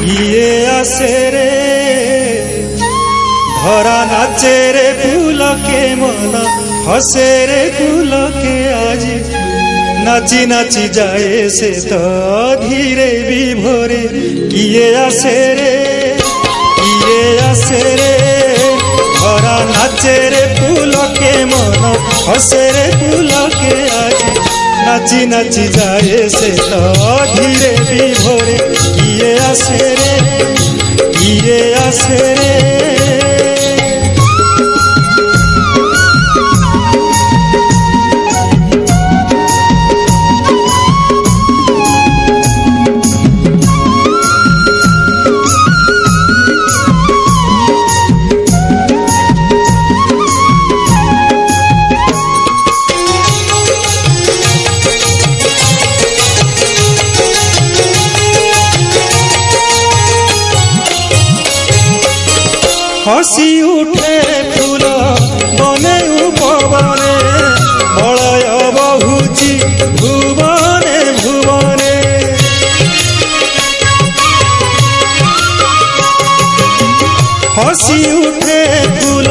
किए आसे रे धरा नाचे रे पुलके मन हसे रे पुलके आज नाची नाची जाए से तो धीरे विभोरे किए आसे रे धरा नाचे रे पुलके मन हसे रे पुलके आज नाची नाची जाए से तो धीरे विभोरे किए आसे रे हसी उठे फूल बने उपवने मलय बहुची भुवने भुवने हसी उठे फूल